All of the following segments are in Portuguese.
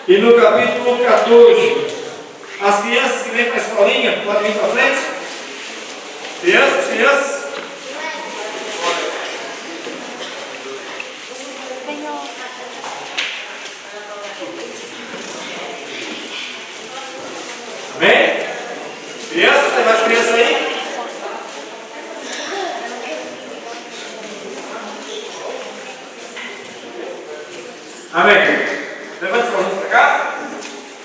E no capítulo 14, as crianças que vêm para a escolinha, podem vir para frente? Crianças? Amém? Crianças, tem mais crianças aí? Amém? Levante sua mão para cá.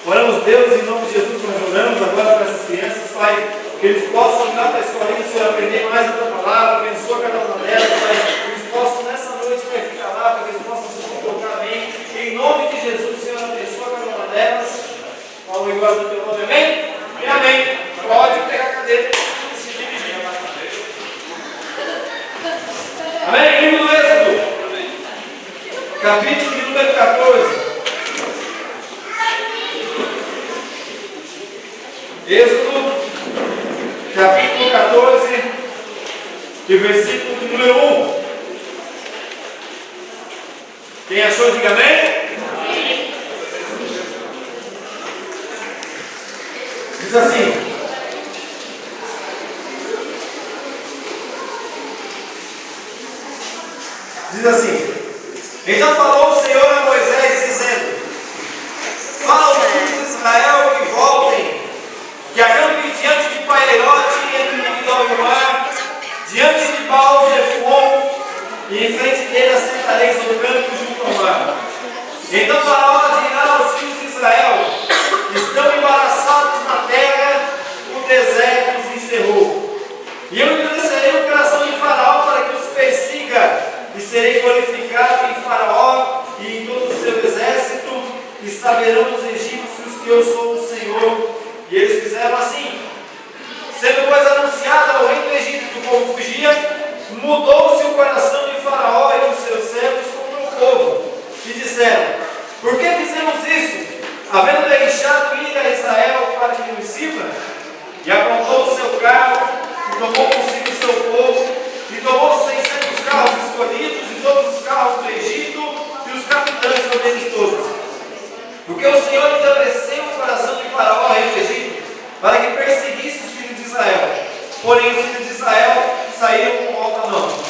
Oramos, Deus, em nome de Jesus, nós oramos agora para essas crianças, Pai, que eles possam ir lá para a escolinha, Senhor, aprender mais a tua palavra, abençoa cada uma delas, Pai, que eles possam nessa noite, Pai, ficar lá, para que eles possam se comportar bem. Em nome de Jesus, Senhor, abençoa cada uma delas. Vamos igual do teu nome, amém? E amém. Pode pegar a cadeira e se dirigir. Amém? Livro do Êxodo, capítulo de número 14. Êxodo, capítulo 14, e versículo de número 1. Quem achou, diga amém? Amém. Diz assim: então falou o Senhor a Moisés, dizendo: fala aos filhos de Israel que voltem, que acampem diante de Pairote, entre Migdol e o mar, diante de Baal-Zephon, e em frente dele assentareis no campo junto ao mar. Então Faraó dirá aos filhos de Israel: estão embaraçados na terra, o deserto os encerrou. E eu endurecerei o coração de Faraó para que os persiga, e serei glorificado em Faraó e em todo o seu exército, e saberão os egípcios que eu sou o Senhor. E eles fizeram assim. Sendo pois anunciada ao rei do Egito que o povo fugia, mudou-se o coração de Faraó e dos seus servos contra o povo, e disseram: por que fizemos isso, havendo deixado ir a Israel para que nos sirva? E apontou o seu carro, e tomou consigo o seu povo, e tomou 600 carros escolhidos, e todos os carros do Egito, e os capitães sobre eles todos. Porque o Senhor endureceu o coração de Faraó, rei do Egito, para que perseguisse os filhos de Israel. Porém, os filhos de Israel saíram com alta mão.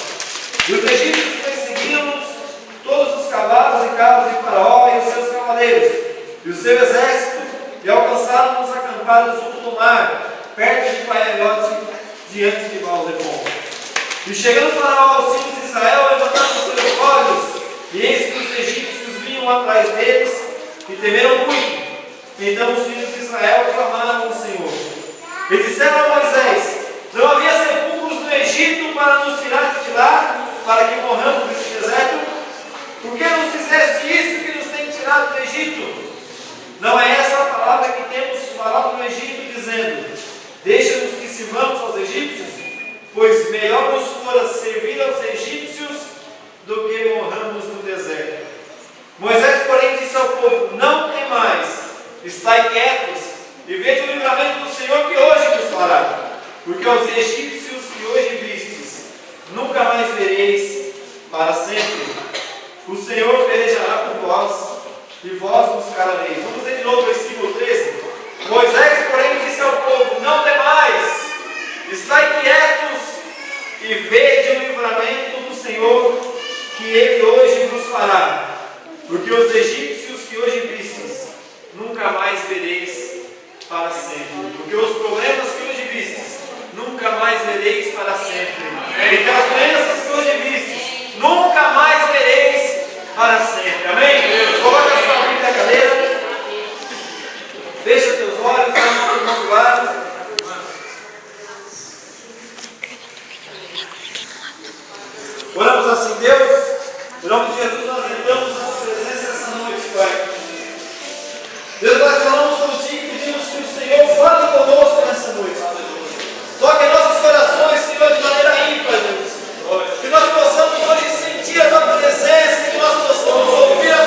E os egípcios perseguiram-nos, todos os cavalos e carros de Faraó e os seus cavaleiros, e o seu exército, e alcançaram-nos acampados junto do mar, perto de Pairote, diante de Baal-Zephon. E chegando Faraó aos filhos de Israel, levantaram os seus olhos, e eis que os egípcios vinham atrás deles, e temeram muito. Então os filhos de Israel clamaram ao Senhor. E disseram a Moisés: não havia sepulcros no Egito para nos tirar de lá, para que morramos nesse deserto? Por que nos fizeste isso que nos tem tirado do Egito? Não é essa a palavra que temos falado no Egito, dizendo: deixa-nos que sirvamos aos egípcios? Pois melhor nos fora servir aos egípcios do que morramos no deserto. Moisés, porém, disse ao povo: não temais, estai quietos, e vede o livramento do Senhor que hoje nos fará. Porque aos egípcios que hoje vistes, nunca mais vereis para sempre. O Senhor pelejará por vós, e vós buscareis. Vamos ler de novo o versículo 13. Moisés, porém, disse ao povo: não temais, estai quietos, e vede o livramento do Senhor que Ele hoje vos fará. Porque os egípcios que hoje vistes, nunca mais vereis para sempre. Porque os problemas que hoje vistes, nunca mais vereis para sempre. Porque as doenças que hoje vistes, nunca mais vereis para sempre. Amém? Coloca a sua Bíblia na cadeira. Fecha teus olhos, vamos para o outro lado. Oramos assim: Deus, em nome de Jesus, nós entramos na tua presença essa noite, Pai. Deus, nós falamos contigo e pedimos que o Senhor fale conosco nessa noite. Toque nossos corações, Senhor, de maneira ímpar, Deus. Que nós possamos hoje sentir a tua presença, que nós possamos ouvir a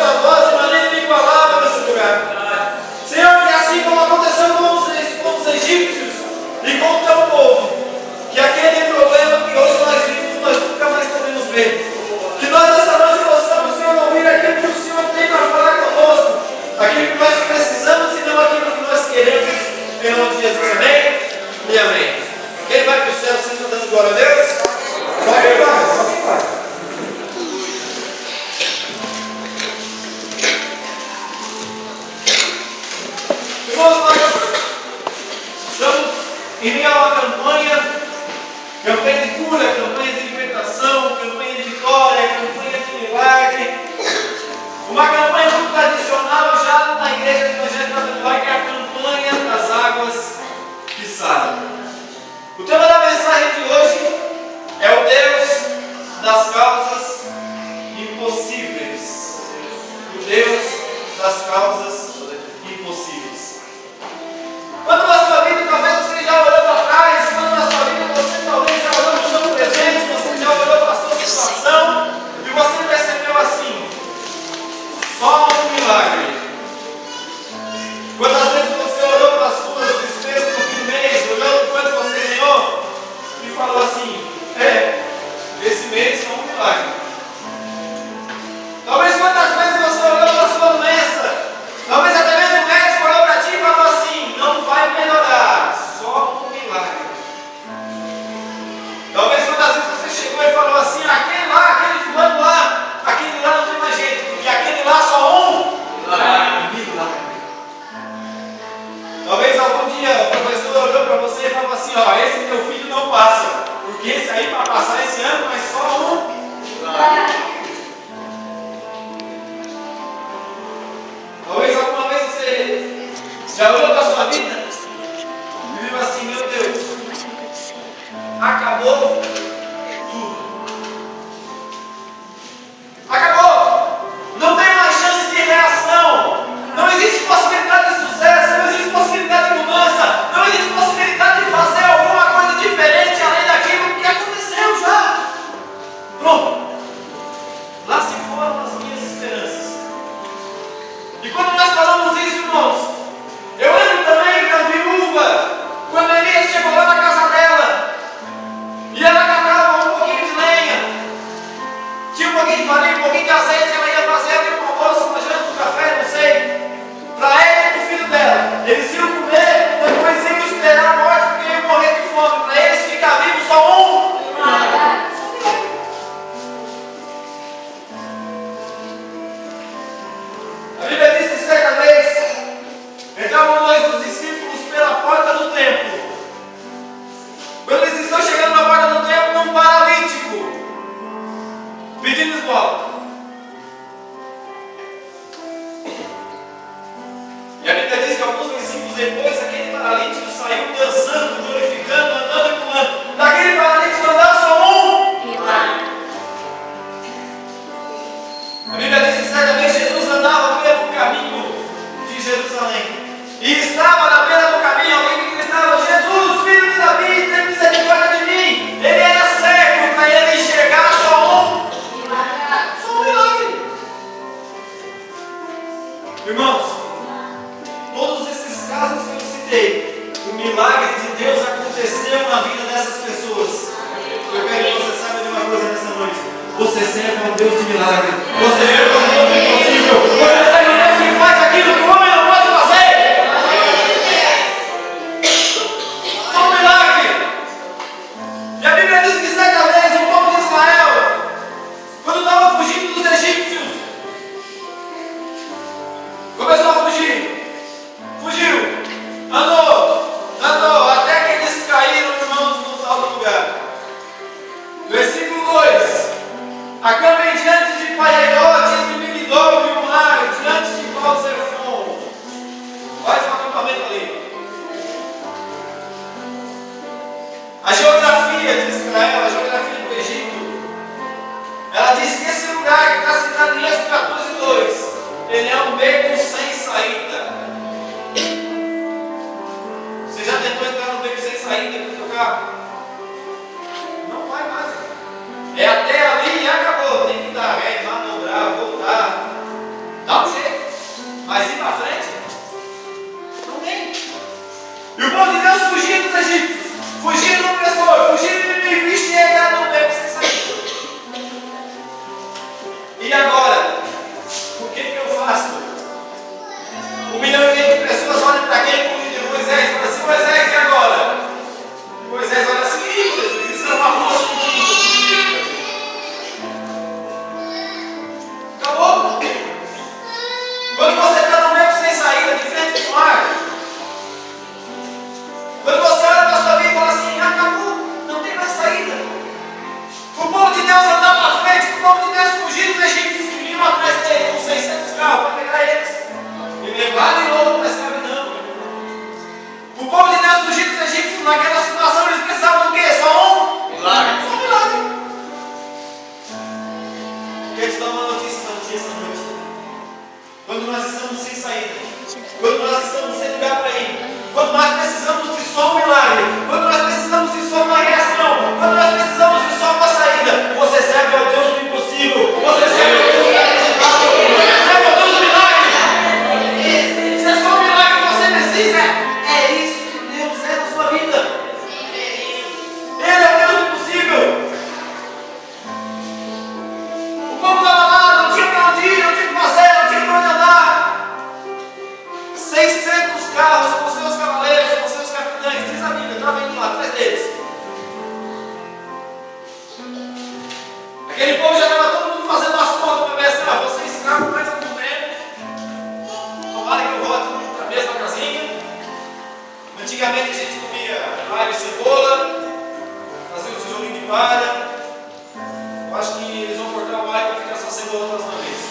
em meio a uma campanha de cura, campanha de libertação, campanha de vitória, campanha de milagre. Uma campanha muito tradicional já na igreja do Evangelho da Vitória, que é a campanha das águas que saram. O tema da mensagem de hoje é o Deus das causas impossíveis. O Deus das causas impossíveis. Quando na sua vida talvez você já olhou para trás, quando na sua vida você talvez já olhou para o seu presente, você já olhou para a sua situação e você percebeu assim: só um milagre. Quantas vezes você olhou para as suas despesas no fim do mês, olhou para quanto você ganhou e falou assim: esse mês é um milagre. Talvez quantas vezes você olhou para a sua doença, talvez até mesmo o médico olhou para ti e falou assim: não vai melhorar, só um milagre. Talvez quantas vezes você chegou e falou assim: aquele lá, aquele fulano lá, aquele lá não tem mais jeito, porque aquele lá só um milagre. Talvez algum dia o professor olhou para você e falou assim: esse teu filho não passa, porque esse aí para passar esse ano, mas só um milagre. Talvez alguma vez você já olhou para a sua vida e viu assim: meu Deus, acabou tudo. Acabou. Não tem mais chance de reação. Não existe possibilidade de sucesso. Não existe possibilidade de mudança. Não existe possibilidade de fazer alguma coisa diferente além daquilo que aconteceu já. Pronto. Lá se foram as minhas esperanças. E quando nós falamos isso, irmãos, eu lembro também da viúva, quando Elias chegou lá na casa dela, e ela catava um pouquinho de lenha, tinha um pouquinho de farinha, um pouquinho de azeite, ela ia fazer ali um almoço, uma janta, um café, não sei, para ela e para o filho dela. Eles iam comer, depois iam esperar a morte, porque iam morrer de fome. Para eles ficar vivos só um. A Bíblia diz que certa vez entravam dois dos discípulos pela porta do templo. Quando eles estão chegando na porta do templo, um paralítico pedindo esmola. E a Bíblia diz que alguns versículos depois, aquele paralítico saiu dançando, glorificando, andando e pulando. Daquele paralítico andava só um milagre. A Bíblia diz que certa vez Jesus andava pelo caminho de Jerusalém. E estava na beira do caminho alguém que gritava: Jesus, filho de Davi, tem misericórdia de mim. Ele era cego, para ele enxergar só um milagre. Irmãos, todos esses casos que eu citei, o milagre de Deus aconteceu na vida dessas pessoas. Eu quero que você saiba de uma coisa nessa noite: você serve a um Deus de milagre. Você serve a um Deus impossível. Você serve a um Deus que faz aquilo que o homem não pode fazer. Só um milagre. E a Bíblia diz que certa vez o povo de Israel, quando estava fugindo dos egípcios, começou a fugir. Fugiu. Andou, até que eles caíram, irmãos, no tal do lugar. Versículo 2: acampem diante de Paiairote, entre Migdol e o mar, diante de Baal-Zefon. Faz um acampamento ali. A geografia de Israel, a geografia do Egito, ela diz que esse lugar que está citado em Êxodo 14:2, ele é um beco sem saída. Você já tentou entrar no beco sem saída com o seu carro? Não vai mais. É até ali e acabou. Tem que dar ré, manobrar, voltar. Dá um jeito. Mas ir para frente? Não tem. E o povo de Deus fugia dos egípcios, fugia do opressor, fugia do inimigo e chega no beco sem saída. E agora? O que eu faço? 1,5 milhão de pessoas olham para quem? Para o líder Moisés e falam assim: Moisés, e agora? Moisés olha assim: Jesus, isso é uma rua assim. Acabou. Quando você está no beco sem saída, de frente para o mar, quando você olha para a sua vida quando nós estamos sem saída, quando nós estamos sem lugar para ir, quando nós precisamos de só um milagre, quando nós precisamos de só uma reação, quando nós precisamos de só uma saída, você serve ao Deus do impossível, você serve ao Deus do inacreditável, você serve ao Deus do milagre. Se é só um milagre que você precisa, é isso que Deus é na sua vida. Ele é o Deus do impossível. O povo estava lá, não tinha para onde ir, não tinha o que fazer, não tinha para onde andar. 600 carros com seus cavaleiros, com seus capitães, diz a Bíblia, estava indo lá, atrás deles. Aquele povo já estava todo mundo fazendo as contas para ver se você escravo mais algum tempo. Tomara que eu volte para a mesma casinha. Antigamente a gente comia alho e cebola, fazia o tijolinho de palha. Eu acho que eles vão cortar o alho para ficar só cebola da próxima vez.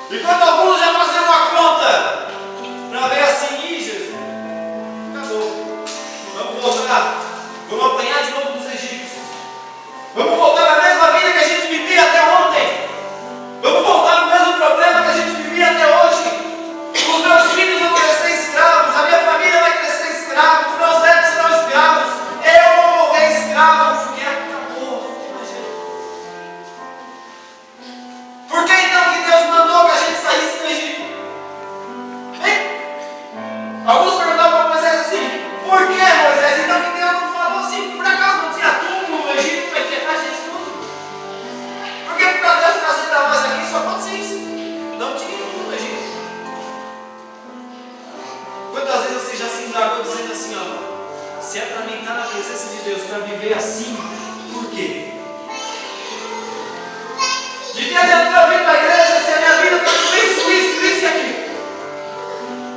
E quando alguns já faziam uma conta para ver assim, Jesus, acabou. Vamos voltar. Vamos apanhar de novo dos egípcios. Vamos voltar na mesma vida que a gente vivia até ontem. Vamos voltar no mesmo problema que a gente vivia até hoje. Os meus filhos vão crescer escravos, a minha família vai crescer escrava, os meus netos serão escravos, eu vou morrer escravo, porque acabou. Por que então que Deus mandou que a gente saísse do Egito? Hein? Alguns perguntavam para Moisés assim: por que, Moisés? Então que Deus não falou assim? Por acaso não tinha túmulo no Egito para enterrar a gente tudo? Por que para Deus trazer para nós aqui só pode ser isso? Não tinha túmulo no Egito. Quantas vezes você já se indagou dizendo assim, ó, se é para mim estar na presença de Deus, para viver assim, por quê? De que adianta eu vir para a igreja se a minha vida está com isso e aquilo?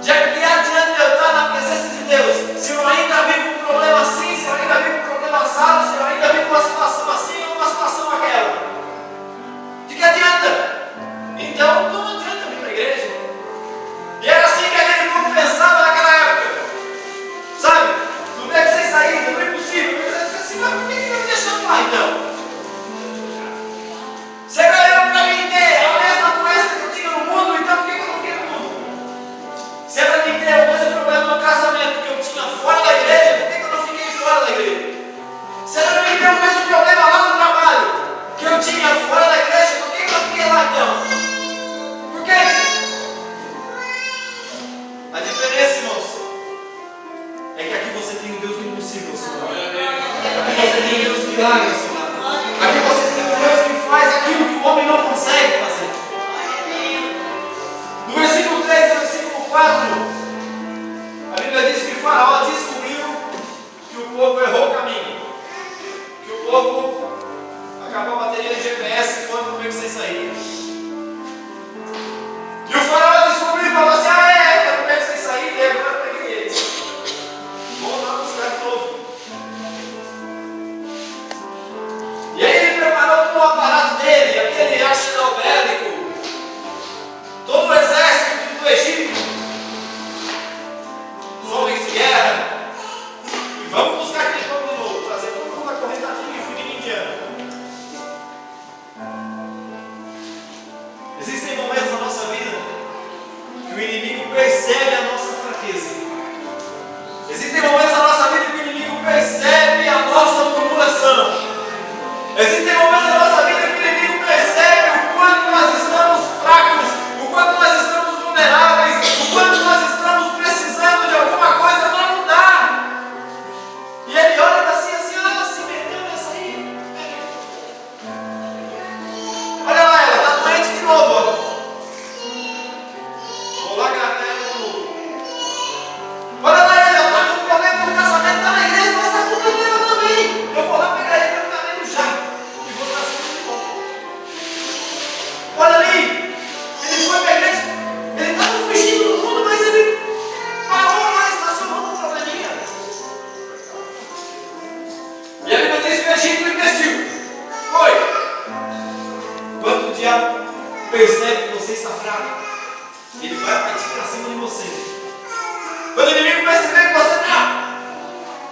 De que adianta eu estar na presença de Deus se eu ainda vivo um problema assim, se eu ainda vivo um problema assado, se eu ainda vivo uma situação assim ou uma situação aquela? De que adianta? Então não adianta vir para a igreja. E era assim que aquele povo pensava naquela época. Sabe? Não deve ser saída, não é impossível. Mas assim, mas por que vai me deixando lá então? Você ganhou para mim ter a mesma doença que eu tinha no mundo, então por que eu não fiquei no mundo? Se é para mim ter o mesmo problema no casamento que eu tinha fora da igreja, por que eu não fiquei fora da igreja? Se é para mim ter o mesmo problema lá no trabalho que eu tinha fora da igreja, por que eu não fiquei lá então? Por quê? A diferença, irmãos, é que aqui você tem o Deus do impossível, Senhor. Aqui você tem o Deus do milagre, Senhor. Aqui você tem o Deus que faz aquilo que o homem não consegue fazer. No versículo 3 e no versículo 4, a Bíblia diz que Faraó descobriu que o povo errou o caminho. Que o povo acabou a bateria de GPS e foi para o beco sem saída. E o Faraó descobriu e falou assim: foi para o beco sem saída e agora eu peguei eles. Vou lá buscar de novo. E aí ele preparou todo o aparato dele, aquele arsenal bélico, todo o exército do Egito, os homens de guerra. E vamos buscar aquele povo de novo, trazer todo mundo acorrentadinho e fugindo indiano. Existem momentos na nossa vida que o inimigo percebe a nossa fraqueza. Existem momentos na nossa vida que o inimigo percebe a nossa murmuração. Existem momentos na nossa vida que o inimigo percebe o quanto nós estamos fracos, o quanto nós estamos vulneráveis, o quanto nós estamos precisando de alguma coisa para mudar. E ele olha e está assim, se meteu nessa aí. Olha lá, ela está doente de novo. Vou lá agarrar ela de novo. Olha lá, ela está com problema no casamento, está na igreja, mas está com problema também. Eu vou lá pegar ele para ficar vendo já. Olha ali, ele foi para a igreja, ele estava fugindo do mundo, mas ele parou lá, estacionou num probleminha. E a Bíblia diz que o Egito investiu. Foi. Quando o diabo percebe que você está fraco, ele vai partir para cima de você. Quando o inimigo perceber que você está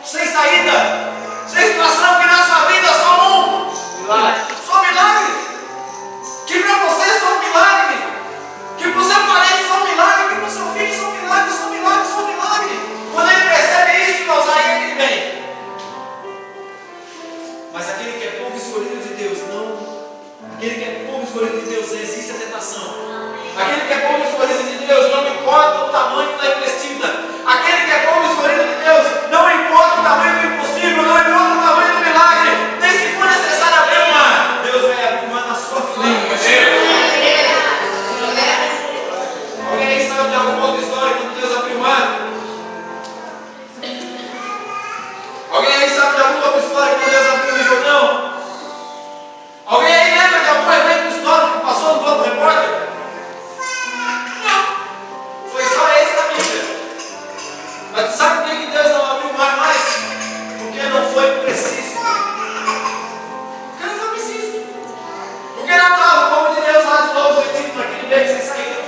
sem saída, sem situação, que na sua vida só um milagre. Só milagre. Que para você é só um milagre.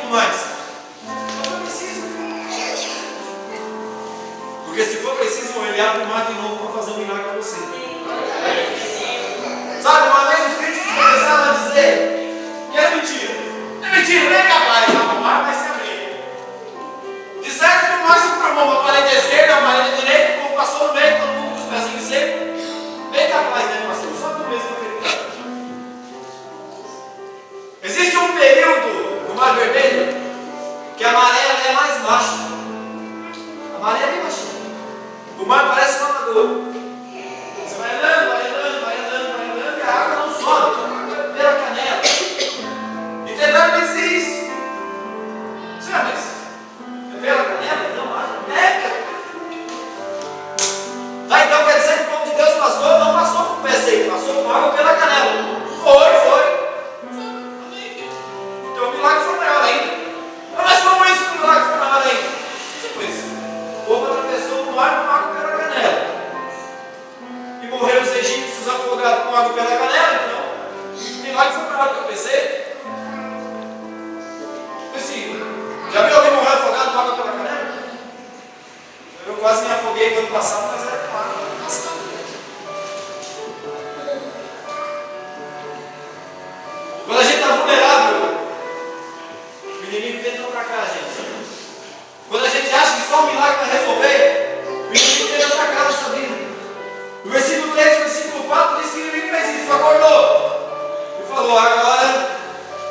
mais. Não foi preciso. Porque se for preciso, ele abre o mar de novo para fazer um milagre para você. Sabe, uma vez os críticos começaram a dizer que era mentira. É mentira, não é capaz, o mar vai se abrir. Disseram que o mar se formou uma parede esquerda, uma parede direita, o povo passou no meio, todo mundo com os pezinhos secos. Bem capaz, né, pastor? Só do mesmo acreditar. Existe um período no Mar Vermelho que a maré é mais baixa. A maré é bem baixinha. O mar parece uma lagoa. Você vai andando, vai andando, vai andando, vai andando e a água não sobe, a água pela canela. E tentaram dizer isso. Senhor, mas é pela canela? Não, a água é pela canela. Tá, então quer dizer que o povo de Deus passou, não passou com o pé seco, passou com água pela canela. Foi. Então o milagre foi maior ainda. Mas como isso que o milagre foi maior ainda? Simples. O povo atravessou o mar com água pela canela. E morreram os egípcios afogados com água pela canela. Então o milagre foi maior que eu pensei. Já viu alguém morrer afogado com água pela canela? Eu quase me afoguei no ano passado, mas era com água passada. Quando a gente está vulnerável, o inimigo tenta atacar a gente. Quando a gente acha que só um milagre vai resolver, o inimigo tenta atacar a nossa vida. No versículo 3 e versículo 4 diz que o inimigo fez isso, acordou e falou: agora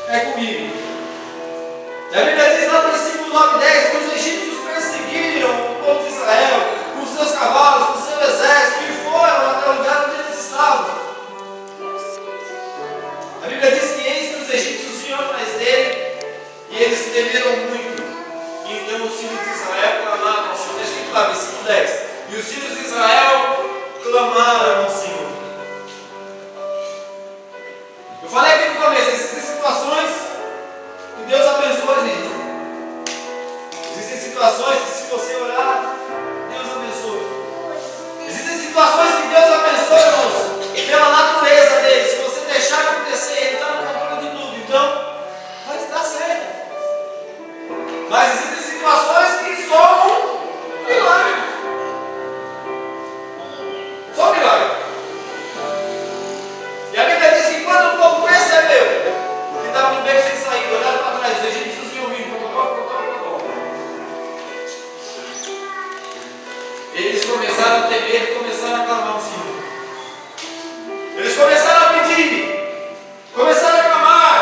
é comigo. E a Bíblia diz lá no versículo 9 e 10 que os egípcios perseguiram o povo de Israel com seus cavalos, com seu exército, e foram até o lugar onde eles estavam. A Bíblia diz que eis que os egípcios vinham atrás dele e eles temeram muito. E então os filhos de Israel clamaram ao Senhor. Deixa eu falar, versículo 10. E os filhos de Israel clamaram ao Senhor. Eu falei aqui no começo, existem situações que Deus abençoa a gente. Existem situações que, se você orar, Deus abençoa. Existem situações que Deus abençoa, irmãos, pela natureza dele. Se você deixar acontecer, ele está no controle de tudo. Então, vai estar certo. Mas existem situações que só um milagre. Só um milagre. E a Bíblia diz que quando o povo percebeu que estava no beco sem saída, olharam para trás, os egípcios vinham vindo, eles começaram a temer e começaram a clamar ao Senhor. Eles começaram a pedir, começaram a clamar,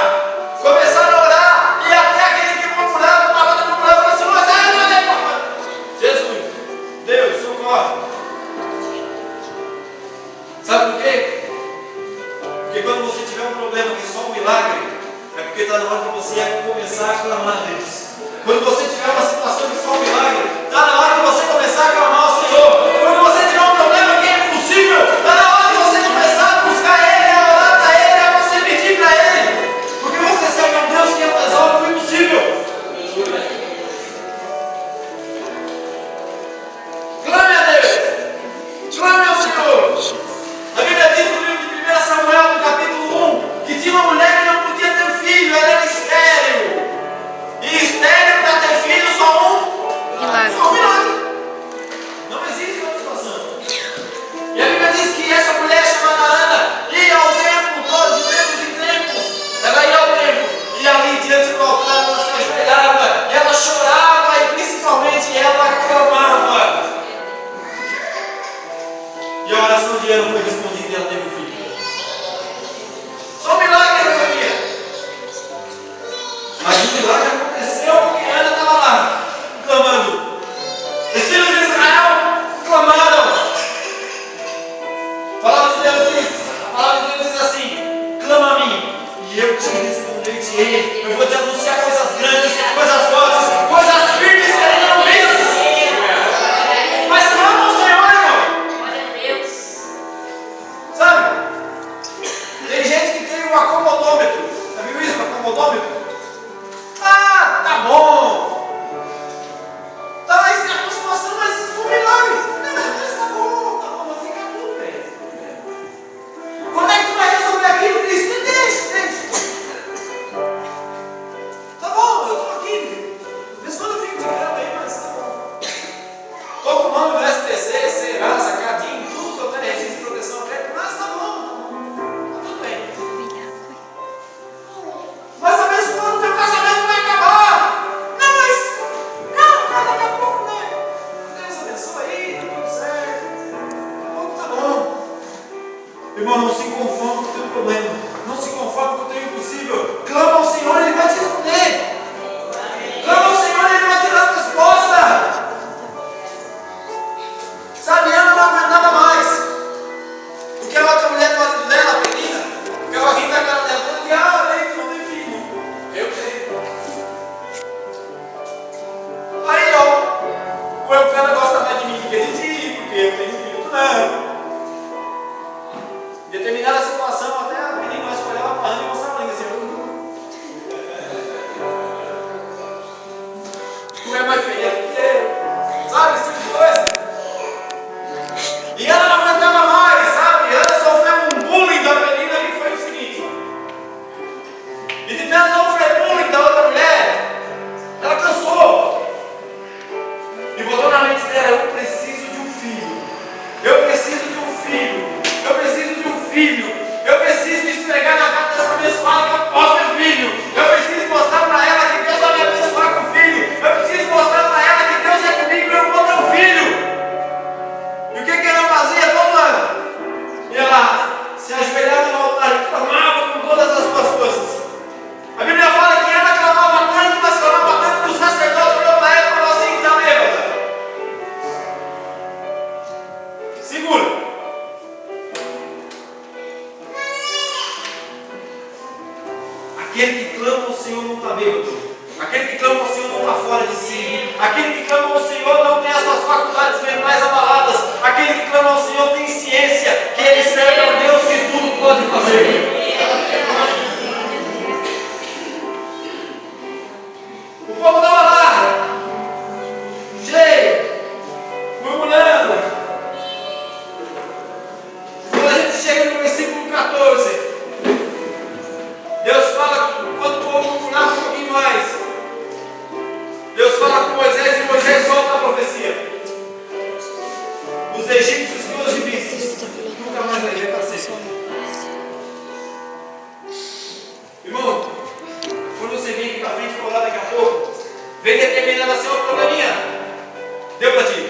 começaram a orar, e até aquele que murmurava, falou assim: Jesus, Deus, socorre. Sabe por quê? Porque quando você tiver um problema que só um milagre, é porque está na hora de você começar a clamar a Deus. Quando você tiver uma situação que só um milagre, está na hora de você começar a clamar ao Senhor. Quando você tiver um problema que é impossível, está na hora de você começar a buscar Ele, a orar para Ele, a você pedir para Ele. Porque você serve a um Deus que resolve o impossível. Clame a Deus. Clame ao Senhor. A Bíblia diz no livro de 1 Samuel, no capítulo 1, que tinha uma mulher que não podia ter filho, ela era estéril. E estéril para ter filho só um milagre. Não existe outra situação. E a Bíblia diz que essa mulher chamada Ana ia ao templo todo, de tempos em tempos. Ela ia ao templo e ali diante do altar ela se ajoelhava, ela chorava e principalmente ela clamava. E a oração de Ana foi respondida e ela teve um filho. Só um milagre, meu amigo. Mas o milagre aconteceu porque Ana estava lá, clamando. Os filhos de Israel clamaram. A palavra de Deus diz assim: clama a mim, e eu te responderei. Eu vou te anunciar coisas grandes, coisas fortes, coisas firmes que ainda não vistas. Mas clama ao Senhor, irmão. Glória a Deus. Sabe? Tem gente que tem um acomodômetro. Já viu isso, um acomodômetro? Ah, estiver mais feia que eu. Sabe, esse tipo de coisa. E ela não aguentava mais, sabe? Ela sofreu um bullying da menina que foi o seguinte. E de tanto sofrer bullying da outra mulher, ela cansou. E botou na mente dela: eu preciso de um filho. Eu preciso de um filho. Eu preciso de um filho. Eu preciso esfregar na cara dessa abençoada que eu posso ter filho. Eu preciso mostrar para ela que Deus vai me abençoar com filho. Eu preciso mostrar para ela que Deus é comigo e eu vou ter um filho. E o que ela fazia todo ano? E ela se ajoelhava no altar e clamava com todas as suas forças. A Bíblia fala que ela clamava tanto, mas clamava tanto que o sacerdote olhou para ela e falou assim: está bêbada. Segura. Aquele que clama ao Senhor não está bêbado. Aquele que clama ao Senhor não está fora de si. Aquele que clama ao Senhor não tem as suas faculdades mentais abaladas. Aquele que clama ao Senhor tem ciência que Ele serve ao Deus que tudo pode fazer. O povo estava lá, cheio, murmurando. Quando a gente chega no versículo 14, Deus fala, quando o povo murmurar um pouquinho mais, Deus fala com Moisés e Moisés solta a profecia. Os egípcios que hoje vistes, nunca mais vai ver para sempre. Irmão, quando você vem aqui para frente e orar daqui a pouco, vem determinando assim: o probleminha, deu para ti.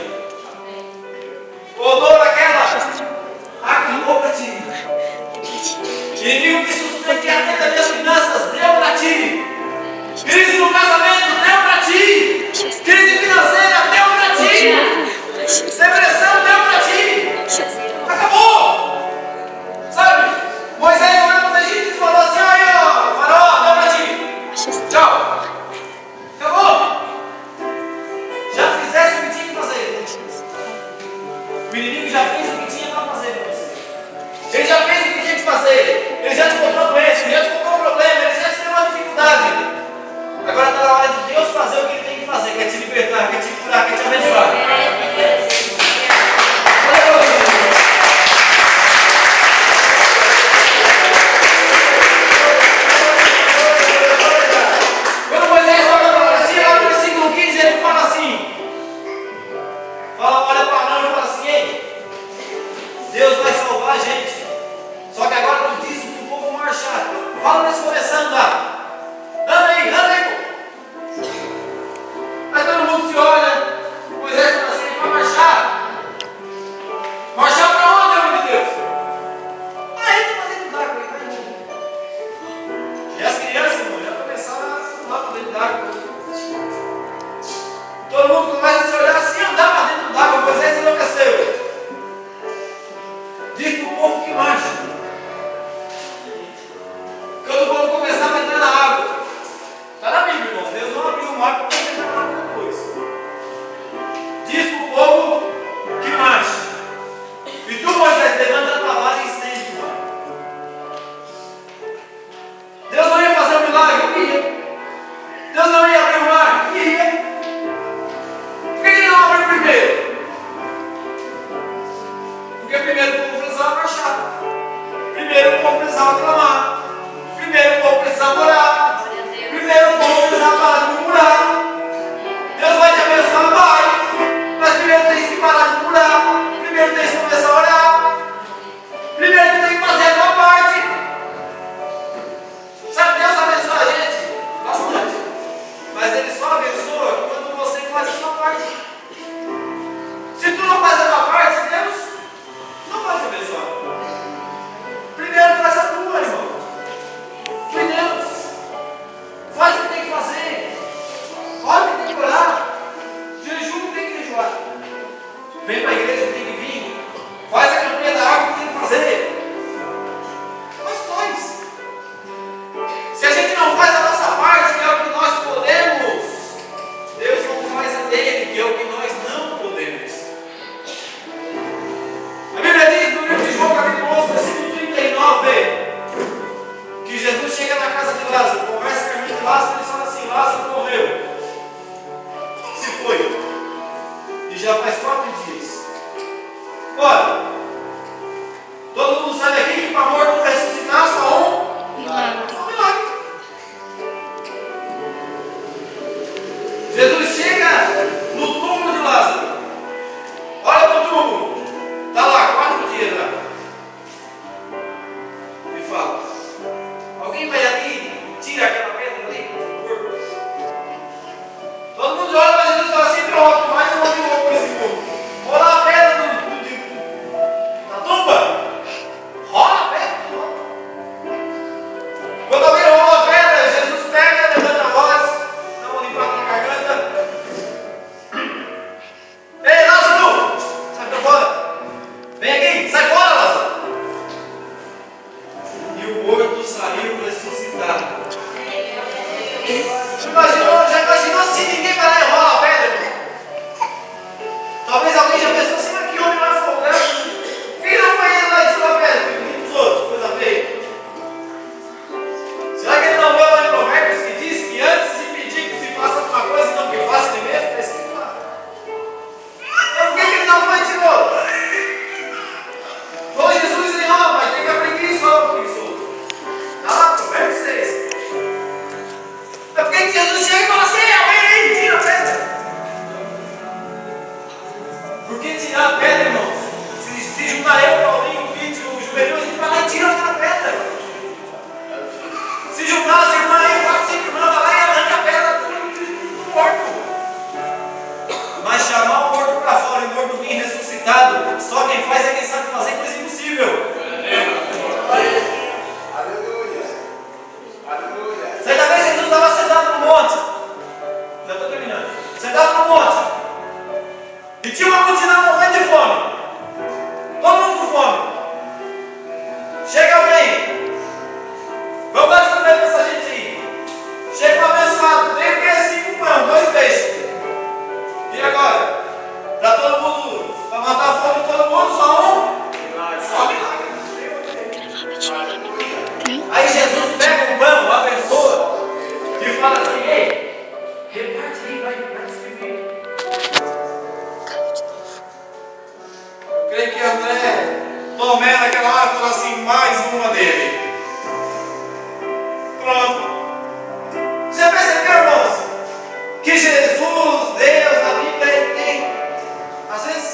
O dor aquela, acabou para ti. Inimigo que sustenta a tenda das finanças, deu para ti. Crise no casamento, deu para ti. Crise financeira, deu para ti. Depressão, deu para ti. Acabou. Sabe? Moisés olhou para os egípcios e falou assim: aí ó, faraó, deu para ti. Tchau. Acabou. Já fizeste o que tinha que fazer. O inimigo já fez o que tinha para fazer para você. Ele já fez o que tinha que fazer. Ele já te botou doença, ele já te botou um problema, ele já te deu uma dificuldade. Agora está na hora de Deus fazer o que Ele tem que fazer. Quer te libertar, quer te curar, quer te abençoar. Quando Moisés olha para a profecia, lá no versículo 15, ele fala assim: olha para Arão e fala assim: ei, Deus vai salvar a gente. Só que agora tu diz que o povo marchar. Fala para eles começarem a andar. Anda aí, pô. Aí todo mundo se olha. Moisés fala assim: vai marchar. Marchar para onde, homem de Deus? Aí tu vai dentro d'água, aí. E as crianças, irmão, já começaram a andar para dentro d'água. Todo mundo começa a se olhar assim, andar para dentro d'água. Moisés enlouqueceu. Diz para o povo que marcha. Quando o povo começava a entrar na água, está na Bíblia, irmão. Deus não abriu o mar para entrar na água depois. Diz para o povo que marche. E tu, Moisés, levanta a tua vara e estende o mar. Deus não ia fazer um milagre? Ia. Deus não ia abrir o mar? Ia. Jesus chega no túmulo de Lázaro. Olha para o túmulo. Está lá, 4 dias já. E fala: alguém vai ali, tira aquela pedra ali. Todo mundo olha para Jesus e fala assim: pronto, mais um homem louco nesse mundo. Rola a pedra da tumba. Rola a pedra. Quando alguém rola a pedra, Jesus pega, levanta a voz, dá uma limpada na garganta. Ei, Lázaro, sai pra fora. Vem aqui, sai fora, Lázaro. E o morto saiu ressuscitado. Já imaginou se ninguém vai lá e rola a pedra? Irmão? Talvez alguém já pensou assim: mas que homem vai folgado? Quem não foi ele lá e tirou a pedra? E os outros, coisa feia. Será que ele não leu lá em Provérbios que diz que antes de pedir que se faça alguma coisa, não que faça de mesmo? Está escrito lá. Então por que ele não foi e tirou? Falou Jesus e não, mas tem que aprender só o preguiçoso. Está lá, Provérbios 6. Então por que Jesus chega e fala assim: alguém aí, tira a pedra? Por que tirar a pedra, irmãos? Se juntar eu, Paulinho, o Vítor, o Juvenil, a gente vai lá e tira aquela pedra. Se juntar as irmãs aí, 4, 5 irmãs, vai lá e arranca a pedra do morto. Mas chamar o morto para fora e o morto vir ressuscitado, só quem faz é quem sabe fazer coisa impossível. Certa vez Jesus estava sentado no monte. Já estou terminando. Sentado no monte. E tinha uma multidão morrendo de fome. Todo mundo com fome. Chega alguém. Vamos dar de comer para essa gente aí. Chega um abençoado. Tem o que? 5 pães, 2 peixes. E agora? Para todo mundo, para matar a fome de todo mundo, só um? Só milagre. Aí Jesus pega um pão, abençoa e fala assim: ei, reparte aí, vai distribuir. Eu creio que André Tomé naquela hora falou assim: mais uma dele. Pronto. Já percebeu, irmãos? Que Jesus, Deus, na Bíblia, ele tem. Às vezes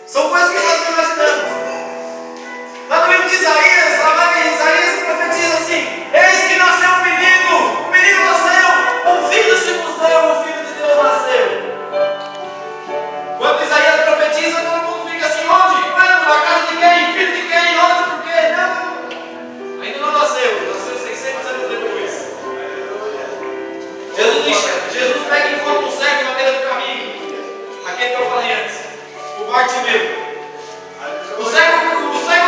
são coisas que nós não imaginamos. Lá no livro de Isaías, Isaías profetiza assim: eis que nasceu um menino nasceu, um filho se nos deu, um filho de Deus nasceu. Quando Isaías profetiza, todo mundo fica assim: onde? Quando? Na casa de quem? Filho de quem? Onde? Por quê? Não. Ainda não nasceu 600 anos depois. Jesus pega e encontra um cego na beira do caminho. Aquele que eu falei antes, o Bartimeu. O cego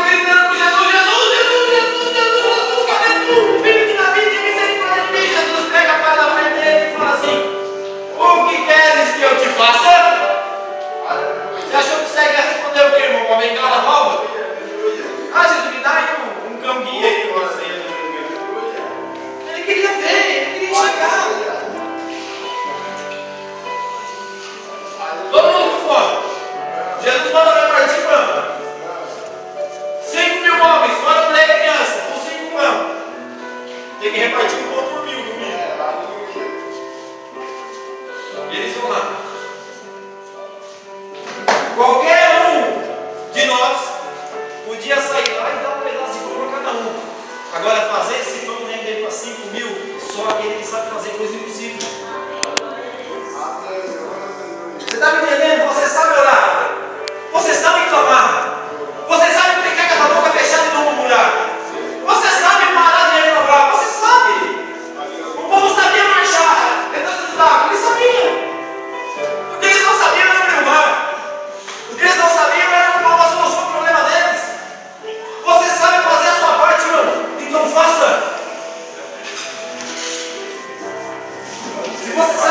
gritando com Jesus: cadê tu? Filho de Davi, tem misericórdia de mim. Jesus pega a pá na frente dele e fala assim: o que queres que eu te faça? Você achou que o cego ia responder o quê, irmão? Uma bengala nova? Ah, Jesus, me dá aí um camguinho aí que eu sei. Ele queria ver, ele queria chegar. Todo mundo com fome. Jesus manda repartir pão. 5.000 homens, fora mulher e criança, com 5 pão. Tem que repartir um pão por 1.000 no mínimo. E eles vão lá. Qualquer um de nós podia sair lá e dar um pedaço de pão para cada um. Agora, fazer esse pão render para 5.000, só aquele que sabe fazer coisa impossível. Você está me entendendo? Você sabe orar. Você sabe clamar. Você sabe ficar com a boca fechada e não murmurar. Você sabe parar de reclamar. Você sabe. O povo sabia marchar. Ele sabia. O que eles não sabiam era abrir o mar. O que eles não sabiam era uma solução para o problema deles. Você sabe fazer a sua parte, mano. Então faça. Se você sabe